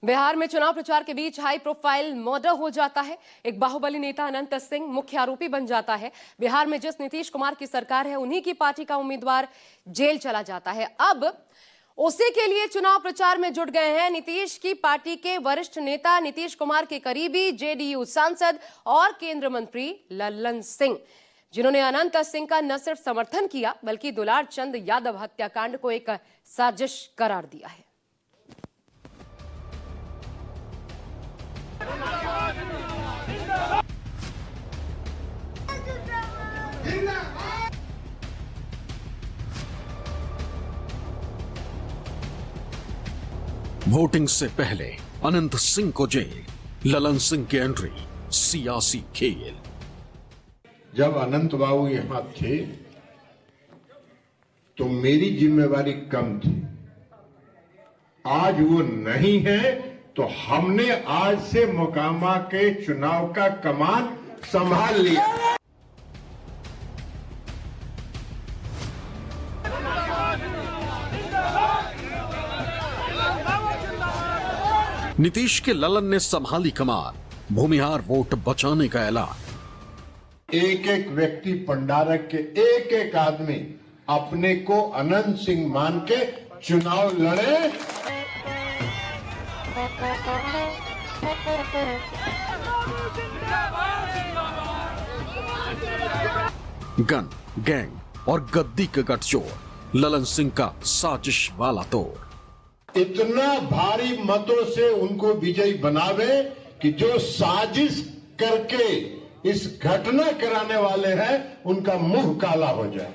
बिहार में चुनाव प्रचार के बीच हाई प्रोफाइल मर्डर हो जाता है। एक बाहुबली नेता अनंत सिंह मुख्य आरोपी बन जाता है। बिहार में जिस नीतीश कुमार की सरकार है, उन्हीं की पार्टी का उम्मीदवार जेल चला जाता है। अब उसी के लिए चुनाव प्रचार में जुट गए हैं नीतीश की पार्टी के वरिष्ठ नेता, नीतीश कुमार के करीबी जेडीयू सांसद और केंद्रीय मंत्री लल्लन सिंह, जिन्होंने अनंत सिंह का न सिर्फ समर्थन किया बल्कि दुलार चंद यादव हत्याकांड को एक साजिश करार दिया है। वोटिंग से पहले अनंत सिंह को जेल, ललन सिंह की एंट्री, सियासी खेल। जब अनंत बाबू यहां थे तो मेरी जिम्मेवारी कम थी। आज वो नहीं है तो हमने आज से मोकामा के चुनाव का कमान संभाल लिया। नीतीश के ललन ने संभाली कमान, भूमिहार वोट बचाने का ऐलान। एक एक व्यक्ति पंडारक के एक एक आदमी अपने को अनंत सिंह मान के चुनाव लड़े। गन, गैंग और गद्दी के गठजोड़, ललन सिंह का साजिश वाला तोड़। इतना भारी मतों से उनको विजयी बनावे कि जो साजिश करके इस घटना कराने वाले हैं उनका मुंह काला हो जाए।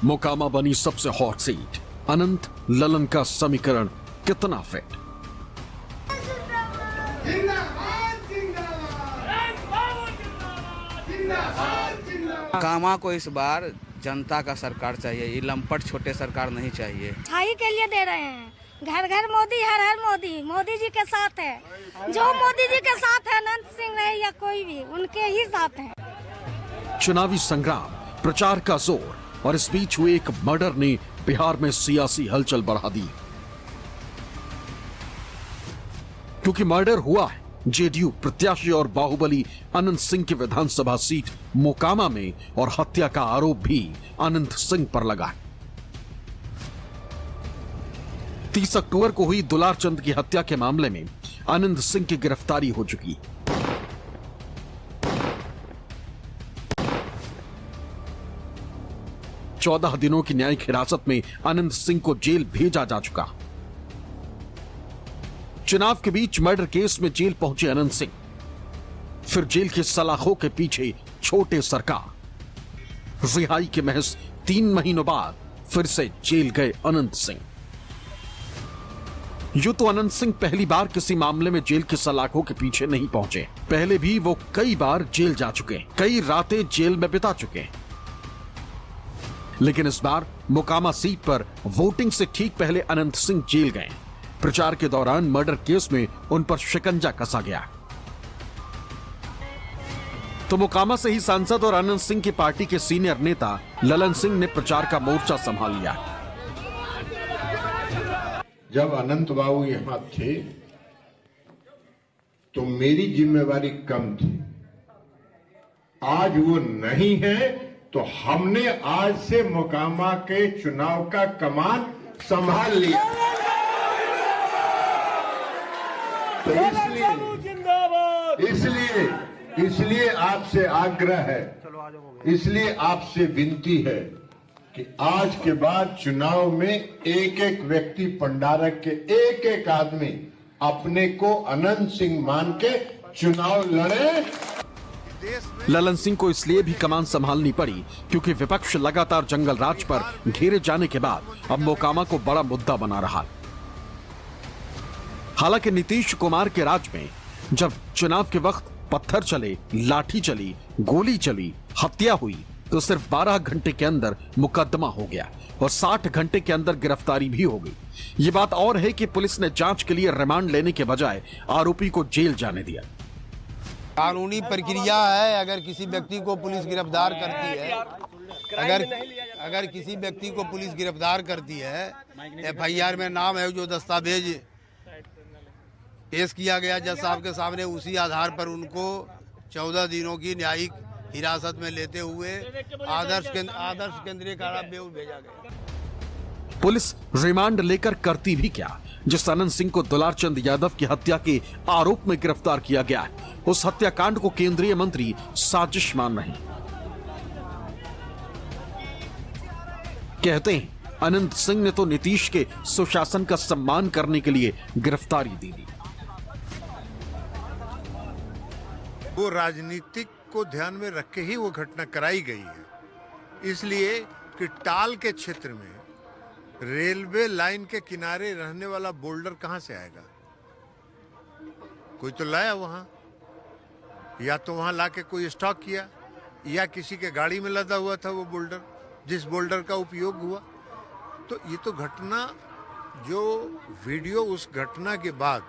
मोकामा बनी सबसे हॉट सीट। अनंत ललन का समीकरण कितना फिट? मोकामा को इस बार जनता का सरकार चाहिए, ये लंपट छोटे सरकार नहीं चाहिए। छाई के लिए दे रहे हैं। घर घर मोदी, हर हर मोदी, मोदी जी के साथ है। जो मोदी जी के साथ है, अनंत सिंह नहीं या कोई भी, उनके ही साथ है। चुनावी संग्राम, प्रचार का जोर और इस बीच हुए एक मर्डर ने बिहार में सियासी हलचल बढ़ा दी। क्योंकि मर्डर हुआ है जेडीयू प्रत्याशी और बाहुबली अनंत सिंह की विधानसभा सीट मोकामा में, और हत्या का आरोप भी अनंत सिंह पर लगा है। 30 अक्टूबर को हुई दुलार चंद की हत्या के मामले में अनंत सिंह की गिरफ्तारी हो चुकी। चौदह दिनों की न्यायिक हिरासत में अनंत सिंह को जेल भेजा जा चुका। चुनाव के बीच मर्डर केस में जेल पहुंचे अनंत सिंह, फिर जेल के सलाखों के पीछे छोटे सरकार। रिहाई के महज 3 महीनों बाद फिर से जेल गए अनंत सिंह। यूं तो अनंत सिंह पहली बार किसी मामले में जेल की सलाखों के पीछे नहीं पहुंचे। पहले भी वो कई बार जेल जा चुके, कई रातें जेल में बिता चुके। लेकिन इस बार मोकामा सीट पर वोटिंग से ठीक पहले अनंत सिंह जेल गए। प्रचार के दौरान मर्डर केस में उन पर शिकंजा कसा गया। तो मोकामा से ही सांसद और अनंत सिंह की पार्टी के सीनियर नेता ललन सिंह ने प्रचार का मोर्चा संभाल लिया। जब अनंत बाबू यहां थे तो मेरी जिम्मेवारी कम थी। आज वो नहीं है तो हमने आज से मोकामा के चुनाव का कमान संभाल लिया। तो इसलिए आपसे आग्रह है, इसलिए आपसे विनती है कि आज के बाद चुनाव में एक एक व्यक्ति पंडारक के एक एक आदमी अपने को अनंत सिंह मान के चुनाव लड़े। ललन सिंह को इसलिए भी कमान संभालनी पड़ी क्योंकि विपक्ष लगातार जंगल राज पर घेरे जाने के बाद अब मोकामा को बड़ा मुद्दा बना रहा। हालांकि नीतीश कुमार के राज में जब चुनाव के वक्त पत्थर चले, लाठी चली, गोली चली, हत्या हुई, तो सिर्फ 12 घंटे के अंदर मुकदमा हो गया और 60 घंटे के अंदर गिरफ्तारी भी हो गई। ये बात और है कि पुलिस ने जांच के लिए रिमांड लेने के बजाय आरोपी को जेल जाने दिया। कानूनी प्रक्रिया है। अगर किसी व्यक्ति को पुलिस गिरफ्तार करती है, अगर किसी व्यक्ति को पुलिस गिरफ्तार करती है, FIR में नाम है, जो दस्तावेज पेश किया गया जज साहब के सामने। उसी आधार पर उनको 14 दिनों की न्यायिक हिरासत में लेते हुए आदर्श केंद्रीय कारा बेऊर भेजा गया। पुलिस रिमांड लेकर करती भी क्या, जिस अनंत सिंह को दुलारचंद यादव की हत्या के आरोप में गिरफ्तार किया गया है, उस हत्याकांड को केंद्रीय मंत्री साजिश मान रहे हैं। कहते हैं अनंत सिंह ने तो नीतीश के सुशासन का सम्मान करने के लिए गिरफ्तारी दी थी। वो राजनीतिक को ध्यान में रख के ही वो घटना कराई गई है, इसलिए कि टाल के क्षेत्र में रेलवे लाइन के किनारे रहने वाला बोल्डर कहां से आएगा? कोई तो लाया वहां, या तो वहां लाके कोई स्टॉक किया, या किसी के गाड़ी में लदा हुआ था वो बोल्डर, जिस बोल्डर का उपयोग हुआ। तो ये तो घटना, जो वीडियो उस घटना के बाद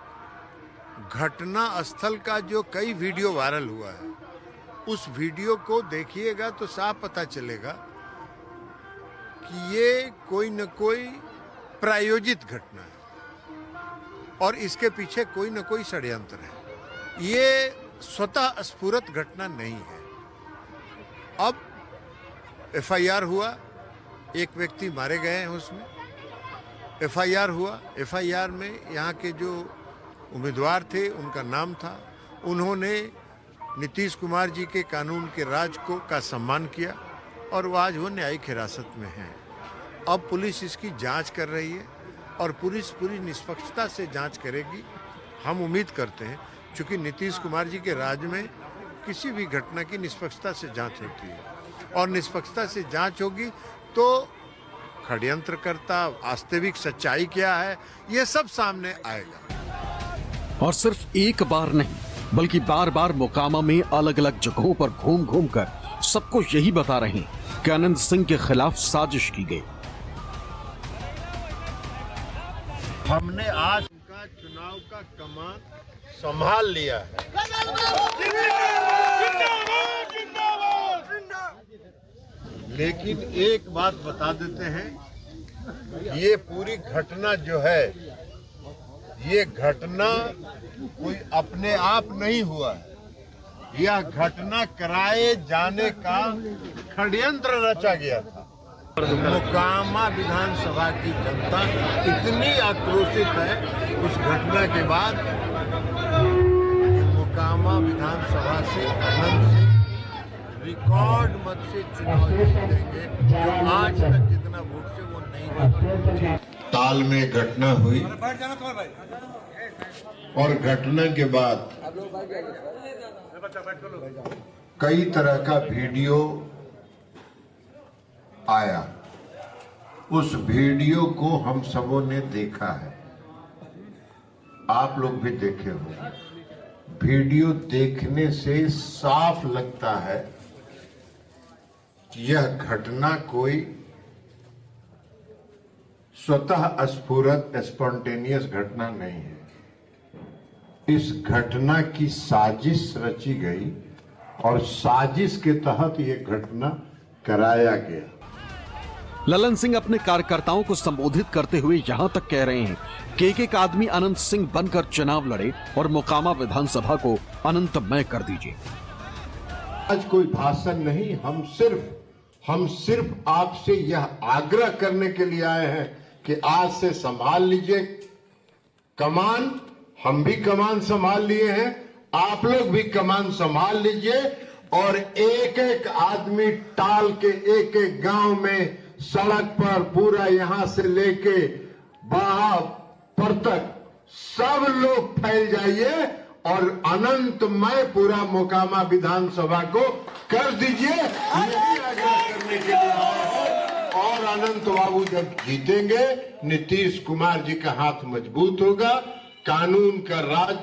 घटना स्थल का जो कई वीडियो वायरल हुआ है, उस वीडियो को देखिएगा तो साफ पता चलेगा कि ये कोई न कोई प्रायोजित घटना है और इसके पीछे कोई न कोई षड्यंत्र है। ये स्वतः स्फुरत घटना नहीं है। अब एफआईआर हुआ, एक व्यक्ति मारे गए हैं उसमें। एफआईआर हुआ, एफआईआर में यहाँ के जो उम्मीदवार थे उनका नाम था। उन्होंने नीतीश कुमार जी के कानून के राज का सम्मान किया और वो आज वो न्यायिक हिरासत में हैं। अब पुलिस इसकी जांच कर रही है और पुलिस पूरी निष्पक्षता से जांच करेगी। हम उम्मीद करते हैं, क्योंकि नीतीश कुमार जी के राज में किसी भी घटना की निष्पक्षता से जांच होती है और निष्पक्षता से जांच होगी तो षड्यंत्रकर्ता, वास्तविक सच्चाई क्या है, ये सब सामने आएगा। और सिर्फ एक बार नहीं, बल्कि बार बार मोकामा में अलग अलग जगहों पर घूम घूम कर सबको यही बता रहे हैं कि अनंत सिंह के खिलाफ साजिश की गई। हमने आज का चुनाव का कमान संभाल लिया है। लेकिन एक बात बता देते हैं, ये पूरी घटना जो है, ये घटना कोई अपने आप नहीं हुआ है। यह घटना कराए जाने का षड्यंत्र रचा गया था। मोकामा विधानसभा की जनता इतनी आक्रोशित है उस घटना के बाद कि मोकामा विधानसभा से अनंत सिंह रिकॉर्ड मत से चुनाव जीतेंगे, जो आज तक जितना वोट से वो नहीं जीते। ताल में घटना हुई और घटना के बाद कई तरह का वीडियो आया। उस वीडियो को हम सबों ने देखा है, आप लोग भी देखे हो। वीडियो देखने से साफ लगता है कि यह घटना कोई स्वतः स्फुरत स्पॉन्टेनियस घटना नहीं है। इस घटना की साजिश रची गई और साजिश के तहत यह घटना कराया गया। ललन सिंह अपने कार्यकर्ताओं को संबोधित करते हुए यहां तक कह रहे हैं कि एक आदमी अनंत सिंह बनकर चुनाव लड़े और मोकामा विधानसभा को अनंतमय कर दीजिए। आज कोई भाषण नहीं, हम सिर्फ आपसे यह आग्रह करने के लिए आए हैं कि आज से संभाल लीजिए कमान। हम भी कमान संभाल लिए हैं, आप लोग भी कमान संभाल लीजिए और एक एक आदमी टाल के एक एक गांव में, सड़क पर, पूरा यहां से लेके बाहर पर तक सब लोग फैल जाइए और अनंतमय पूरा मोकामा विधानसभा को कर दीजिए। यही आग्रह करने के लिए आए हैं। और अनंत बाबू जब जीतेंगे, नीतीश कुमार जी का हाथ मजबूत होगा, कानून का राज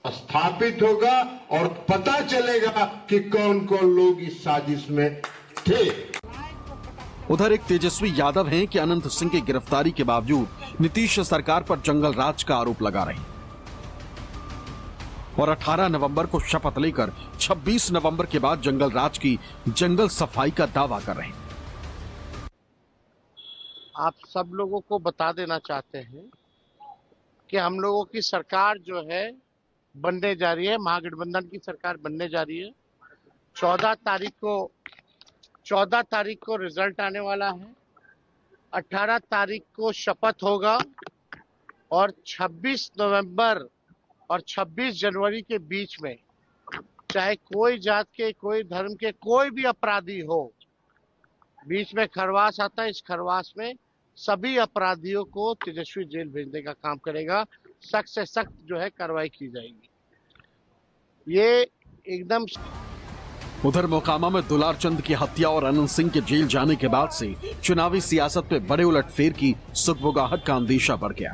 स्थापित होगा और पता चलेगा कि कौन कौन लोग इस साजिश में थे। उधर एक तेजस्वी यादव हैं कि अनंत सिंह की गिरफ्तारी के बावजूद नीतीश सरकार पर जंगल राज का आरोप लगा रहे हैं और 18 नवंबर को शपथ लेकर 26 नवंबर के बाद जंगल राज की जंगल सफाई का दावा कर रहे हैं। आप सब लोगों को बता देना चाहते हैं कि हम लोगों की सरकार जो है बनने जा रही है, महागठबंधन की सरकार बनने जा रही है। 14 तारीख को रिजल्ट आने वाला है। 18 तारीख को शपथ होगा और 26 नवंबर और 26 जनवरी के बीच में चाहे कोई जात के, कोई धर्म के, कोई भी अपराधी हो, बीच में खरवास आता है। इस खरवास में सभी अपराधियों को तेजस्वी जेल भेजने का काम करेगा। सख्त से सख्त जो है कार्रवाई की जाएगी। ये एकदम। उधर मोकामा में दुलारचंद की हत्या और अनंत सिंह के जेल जाने के बाद से चुनावी सियासत में बड़े उलटफेर की सुगबुगाहट का अंदेशा बढ़ गया।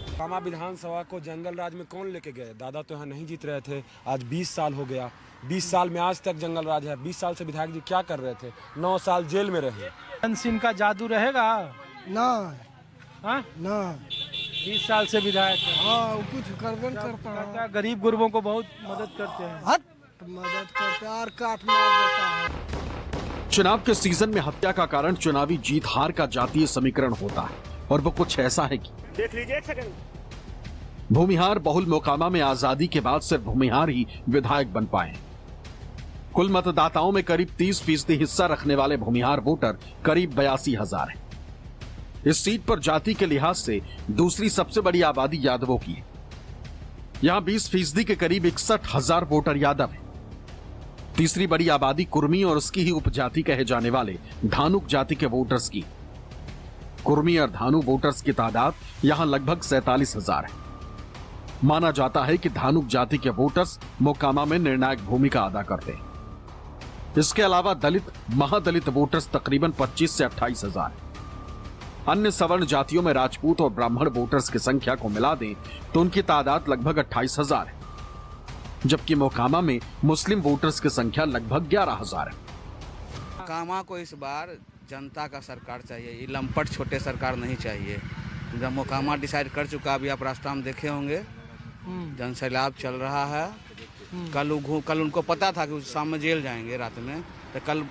मोकामा विधानसभा को जंगल राज में कौन लेके गए? दादा तो यहाँ नहीं जीत रहे थे। आज 20 साल हो गया। 20 साल में आज तक जंगल राज है। 20 साल से विधायक जी क्या कर रहे थे? 9 साल जेल में रहे। अनंत सिंह का जादू रहेगा ना? हाँ ना, 20 साल से विधायक है। हाँ, कुछ करबन करता है। गरीब गुरबों को बहुत मदद करते हैं। मदद करते हैं और काट मार देता है। चुनाव के सीजन में हत्या का कारण चुनावी जीत हार का जातीय समीकरण होता है और वो कुछ ऐसा है कि देख लीजिए, एक सेकंड। भूमिहार बहुल मोकामा में आजादी के बाद सिर्फ भूमिहार ही विधायक बन पाए। कुल मतदाताओं में करीब 30% हिस्सा रखने वाले भूमिहार वोटर करीब 82,000 हैं। इस सीट पर जाति के लिहाज से दूसरी सबसे बड़ी आबादी यादवों की है। यहां 20% के करीब 61,000 वोटर यादव हैं। तीसरी बड़ी आबादी कुर्मी और उसकी ही उपजाति कहे जाने वाले धानुक जाति के वोटर्स की। कुर्मी और धानु वोटर्स की तादाद यहां लगभग 47,000 है। माना जाता है कि धानुक जाति के वोटर्स मोकामा में निर्णायक भूमिका अदा करते हैं। इसके अलावा दलित, महादलित वोटर्स तकरीबन 25 से 28,000 है। अन्य सवर्ण जातियों में राजपूत और ब्राह्मण वोटर्स की संख्या को मिला दें तो उनकी तादाद लगभग 28,000 है, जबकि मोकामा में मुस्लिम वोटर्स की संख्या लगभग 11,000 है। मोकामा को इस बार जनता का सरकार चाहिए। ये लंपट छोटे सरकार नहीं चाहिए। जब मोकामा डिसाइड कर चुका, अभी आप रास्ता में देखे होंगे, जनसैलाब चल रहा है। कल उनको पता था कि शाम में जेल जाएंगे रात में, तो कल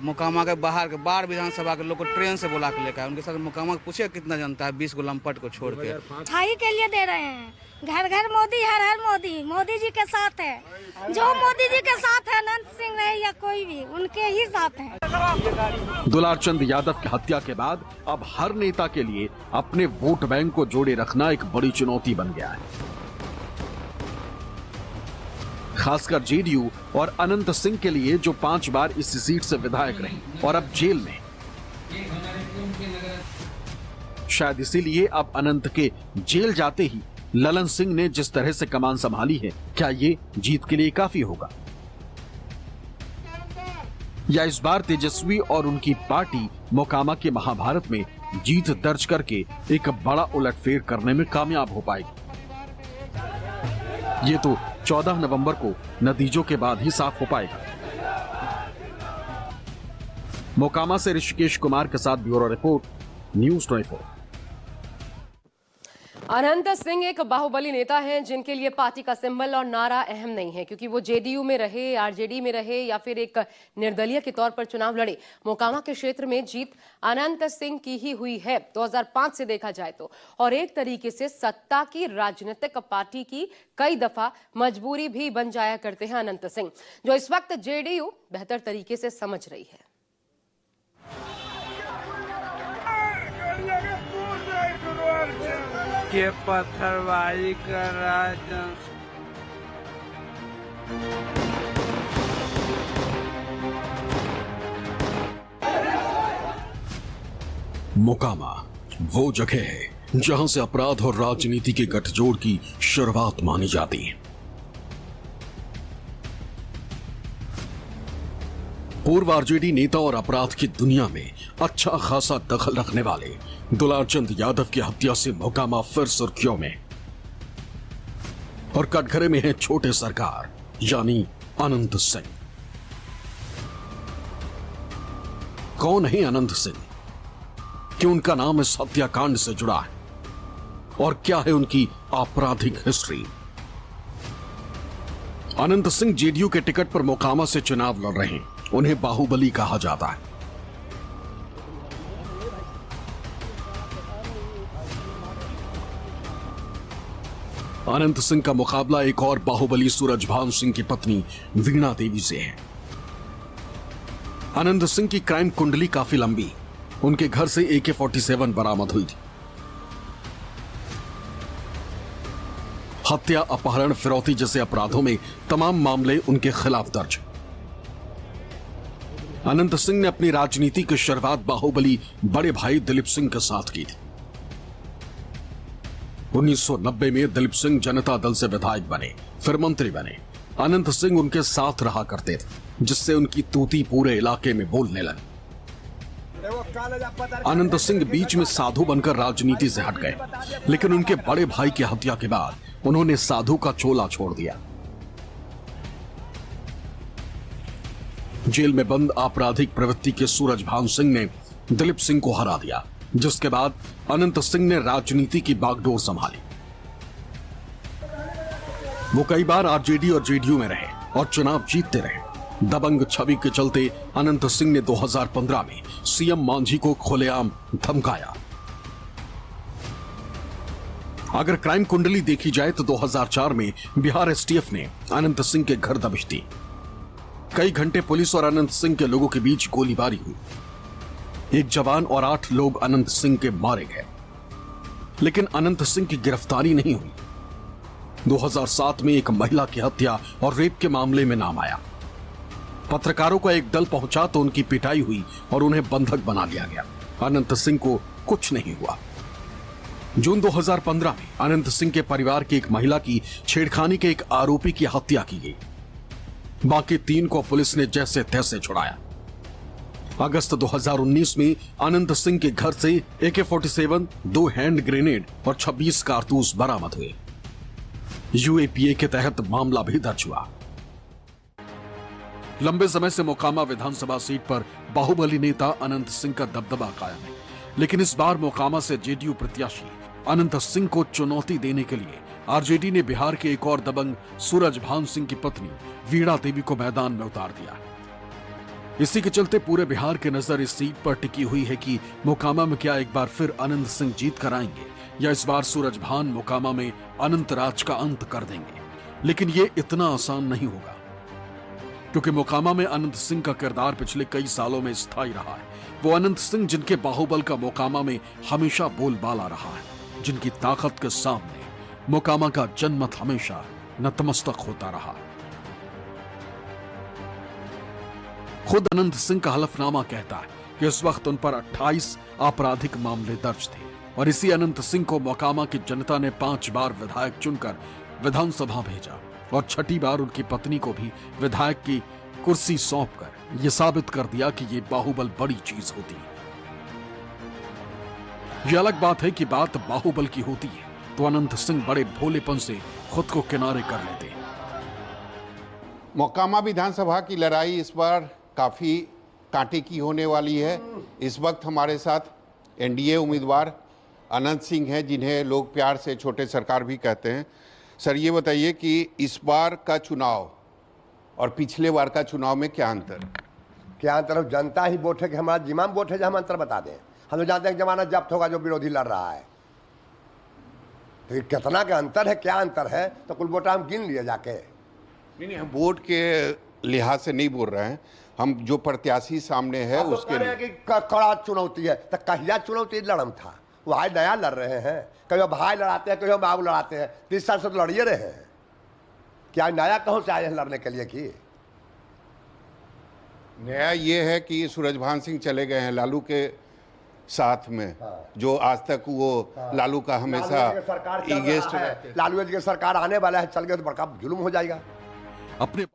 मोकामा के बाहर के बार विधानसभा के लोग को ट्रेन से बुला के लेकर आए। उनके साथ मोकामा पूछे कितना जनता है, 20 को लंपट को छोड़ के। छाई के लिए दे रहे हैं। घर घर मोदी, हर हर मोदी। मोदी जी के साथ है। जो मोदी जी के साथ है, अनंत सिंह रहे या कोई भी, उनके ही साथ है। दुलारचंद यादव की हत्या के बाद अब हर नेता के लिए अपने वोट बैंक को जोड़े रखना एक बड़ी चुनौती बन गया है। खासकर जेडीयू और अनंत सिंह के लिए, जो 5 बार इस सीट से विधायक रहे और अब जेल में। शायद इसीलिए अब अनंत के जेल जाते ही ललन सिंह ने जिस तरह से कमान संभाली है, क्या ये जीत के लिए काफी होगा, या इस बार तेजस्वी और उनकी पार्टी मोकामा के महाभारत में जीत दर्ज करके एक बड़ा उलटफेर करने में कामयाब हो पाएगी? ये तो 14 नवंबर को नतीजों के बाद ही साफ हो पाएगा। मोकामा से ऋषिकेश कुमार के साथ bureau report, news 24। Anant Singh एक बाहुबली नेता हैं जिनके लिए पार्टी का सिंबल और नारा अहम नहीं है, क्योंकि वो जेडीयू में रहे, आरजेडी में रहे या फिर एक निर्दलीय के तौर पर चुनाव लड़े। मोकामा के क्षेत्र में जीत अनंत सिंह की ही हुई है 2005 से देखा जाए तो, और एक तरीके से सत्ता की राजनीतिक पार्टी की कई दफा मजबूरी भी बन जाया करते हैं अनंत सिंह, जो इस वक्त जेडीयू बेहतर तरीके से समझ रही है। के पत्थरबाजी कर रहा है। मोकामा वो जगह है जहां से अपराध और राजनीति के गठजोड़ की शुरुआत मानी जाती है। पूर्व आरजेडी नेता और अपराध की दुनिया में अच्छा खासा दखल रखने वाले दुलारचंद यादव की हत्या से मोकामा फिर सुर्खियों में, और कटघरे में है छोटे सरकार यानी अनंत सिंह। कौन है अनंत सिंह? क्यों उनका नाम इस हत्याकांड से जुड़ा है और क्या है उनकी आपराधिक हिस्ट्री? अनंत सिंह जेडीयू के टिकट पर मोकामा से चुनाव लड़ रहे हैं। उन्हें बाहुबली कहा जाता है। अनंत सिंह का मुकाबला एक और बाहुबली सूरजभान सिंह की पत्नी वीणा देवी से है। अनंत सिंह की क्राइम कुंडली काफी लंबी। उनके घर से AK-47 बरामद हुई थी। हत्या, अपहरण, फिरौती जैसे अपराधों में तमाम मामले उनके खिलाफ दर्ज। अनंत सिंह ने अपनी राजनीति की शुरुआत बाहुबली बड़े भाई दिलीप सिंह के साथ की थी। 1990 में दिलीप सिंह जनता दल से विधायक बने, फिर मंत्री बने। अनंत सिंह उनके साथ रहा करते थे, जिससे उनकी तूती पूरे इलाके में बोलने लगी। अनंत सिंह बीच में साधु बनकर राजनीति से हट गए, लेकिन उनके बड़े भाई की हत्या के बाद उन्होंने साधु का चोला छोड़ दिया। जेल में बंद आपराधिक प्रवृत्ति के सूरजभान सिंह ने दिलीप सिंह को हरा दिया, जिसके बाद अनंत सिंह ने राजनीति की बागडोर संभाली। वो कई बार आरजेडी और जेडीयू में रहे और चुनाव जीतते रहे। दबंग छवि के चलते अनंत सिंह ने 2015 में सीएम मांझी को खुलेआम धमकाया। अगर क्राइम कुंडली देखी जाए तो 2004 में बिहार एसटीएफ ने अनंत सिंह के घर दबिश दी। कई घंटे पुलिस और अनंत सिंह के लोगों के बीच गोलीबारी हुई। एक जवान और 8 लोग अनंत सिंह के मारे गए, लेकिन अनंत सिंह की गिरफ्तारी नहीं हुई। 2007 में एक महिला की हत्या और रेप के मामले में नाम आया। पत्रकारों का एक दल पहुंचा तो उनकी पिटाई हुई और उन्हें बंधक बना लिया गया। अनंत सिंह को कुछ नहीं हुआ। जून 2015 में अनंत सिंह के परिवार की एक महिला की छेड़खानी के एक आरोपी की हत्या की गई। बाकी 3 को पुलिस ने जैसे तैसे छुड़ाया। अगस्त 2019 में अनंत सिंह के घर से AK-47, 2 हैंड ग्रेनेड और 26 कारतूस बरामद हुए। UAPA के तहत मामला भी दर्ज हुआ। लंबे समय से मोकामा विधानसभा सीट पर बाहुबली नेता अनंत सिंह का दबदबा कायम है, लेकिन इस बार मोकामा से जेडीयू प्रत्याशी अनंत सिंह को चुनौती देने के लिए आरजेडी ने बिहार के एक और दबंग सूरजभान सिंह की पत्नी वीणा देवी को मैदान में उतार दिया। इसी के चलते पूरे बिहार की नजर इस सीट पर टिकी हुई है कि मोकामा में क्या एक बार फिर अनंत सिंह जीत कर आएंगे या इस बार सूरजभान मोकामा में अनंत राज का अंत कर देंगे। लेकिन ये इतना आसान नहीं होगा, क्योंकि मोकामा में अनंत सिंह का किरदार पिछले कई सालों में स्थायी रहा है। वो अनंत सिंह जिनके बाहुबल का मोकामा में हमेशा बोलबाला रहा है, जिनकी ताकत के सामने मोकामा का जनमत हमेशा नतमस्तक होता रहा। खुद अनंत सिंह का हलफनामा कहता है कि इस वक्त उन पर 28 आपराधिक मामले दर्ज थे और इसी अनंत सिंह को मोकामा की जनता ने 5 बार विधायक चुनकर विधानसभा भेजा और 6ठी बार उनकी पत्नी को भी विधायक की कुर्सी सौंपकर यह साबित कर दिया कि ये बाहुबल बड़ी चीज होती है। यह अलग बात है कि बात बाहुबल की होती है तो अनंत सिंह बड़े भोलेपन से खुद को किनारे कर लेते। मोकामा विधानसभा की लड़ाई इस बार काफी कांटे की होने वाली है। इस वक्त हमारे साथ एनडीए उम्मीदवार अनंत सिंह हैं, जिन्हें लोग प्यार से छोटे सरकार भी कहते हैं। सर, ये बताइए कि इस बार का चुनाव और पिछले बार का चुनाव में क्या अंतर है? क्या अंतर? जनता ही वोट है कि हमारा जिम्मा वोट है, जो हम अंतर बता दें। हम लोग जानते हैं कि जमानत जब्त होगा जो विरोधी लड़ रहा है, तो कितना का अंतर है, क्या अंतर है, तो कुल वोट हम गिन लिए जाके। नहीं, हम वोट के लिहाज से नहीं बोल रहे हैं, हम जो प्रत्याशी सामने है उसके लिए कि कड़ा चुनौती है। तो कहिया चुनौती लड़म था, वो भाई नया लड़ रहे हैं, कभी भाई लड़ाते हैं, कभी बाबू लड़ाते हैं। 30 साल से तो लड़िए रहे हैं, क्या नया कहाँ से आए हैं लड़ने के लिए? कि नया ये है कि सूरजभान सिंह चले गए हैं लालू के साथ में। जो आज तक वो लालू का हमेशा लालू जी की सरकार आने वाला है, चल गए तो बड़का जुल्म हो जाएगा। अपने